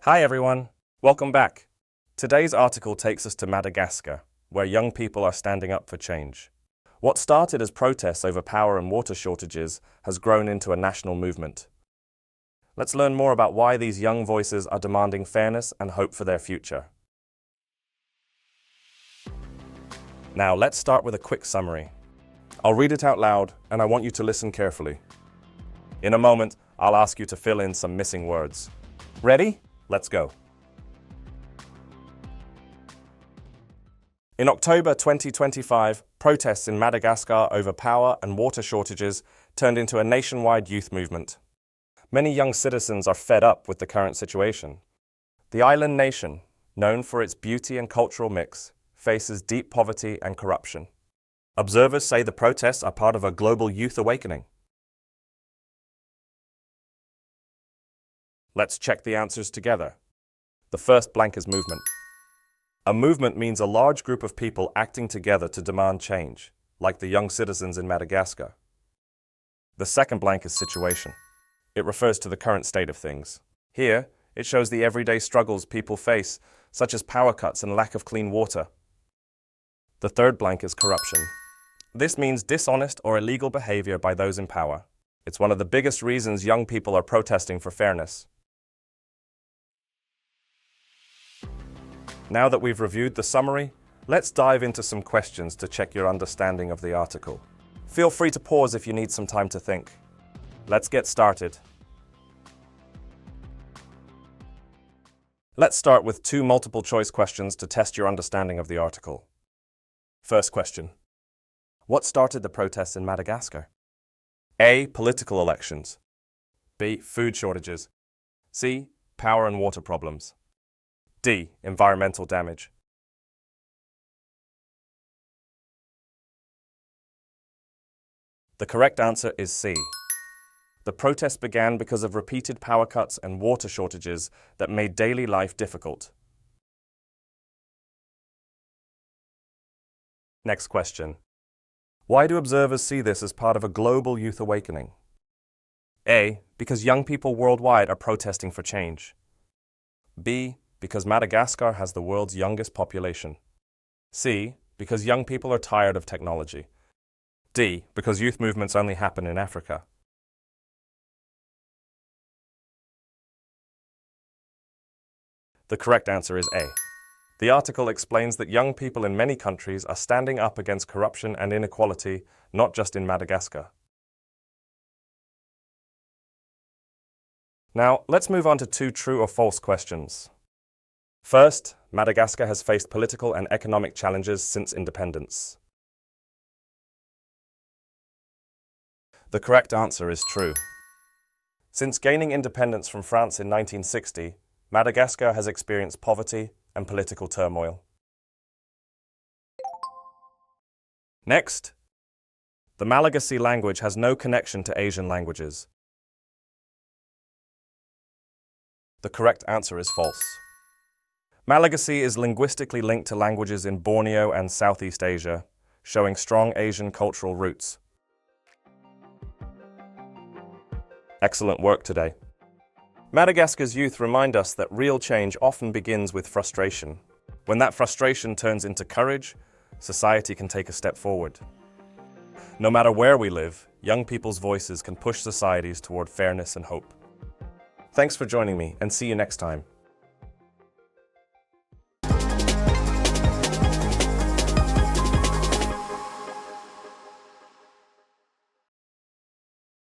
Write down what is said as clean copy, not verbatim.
Hi everyone, welcome back. Today's article takes us to Madagascar, where young people are standing up for change. What started as protests over power and water shortages has grown into a national movement. Let's learn more about why these young voices are demanding fairness and hope for their future. Now let's start with a quick summary. I'll read it out loud and I want you to listen carefully. In a moment, I'll ask you to fill in some missing words. Ready? Let's go. In October 2025, protests in Madagascar over power and water shortages turned into a nationwide youth movement. Many young citizens are fed up with the current situation. The island nation, known for its beauty and cultural mix, faces deep poverty and corruption. Observers say the protests are part of a global youth awakening. Let's check the answers together. The first blank is movement. A movement means a large group of people acting together to demand change, like the young citizens in Madagascar. The second blank is situation. It refers to the current state of things. Here, it shows the everyday struggles people face, such as power cuts and lack of clean water. The third blank is corruption. This means dishonest or illegal behavior by those in power. It's one of the biggest reasons young people are protesting for fairness. Now that we've reviewed the summary, let's dive into some questions to check your understanding of the article. Feel free to pause if you need some time to think. Let's get started. Let's start with two multiple-choice questions to test your understanding of the article. First question. What started the protests in Madagascar? A. Political elections. B. Food shortages. C. Power and water problems. D. Environmental damage. The correct answer is C. The protest began because of repeated power cuts and water shortages that made daily life difficult. Next question. Why do observers see this as part of a global youth awakening? A. Because young people worldwide are protesting for change. B. Because Madagascar has the world's youngest population. C. Because young people are tired of technology. D. Because youth movements only happen in Africa. The correct answer is A. The article explains that young people in many countries are standing up against corruption and inequality, not just in Madagascar. Now, let's move on to two true or false questions. First, Madagascar has faced political and economic challenges since independence. The correct answer is true. Since gaining independence from France in 1960, Madagascar has experienced poverty and political turmoil. Next, the Malagasy language has no connection to Asian languages. The correct answer is false. Malagasy is linguistically linked to languages in Borneo and Southeast Asia, showing strong Asian cultural roots. Excellent work today. Madagascar's youth remind us that real change often begins with frustration. When that frustration turns into courage, society can take a step forward. No matter where we live, young people's voices can push societies toward fairness and hope. Thanks for joining me, and see you next time.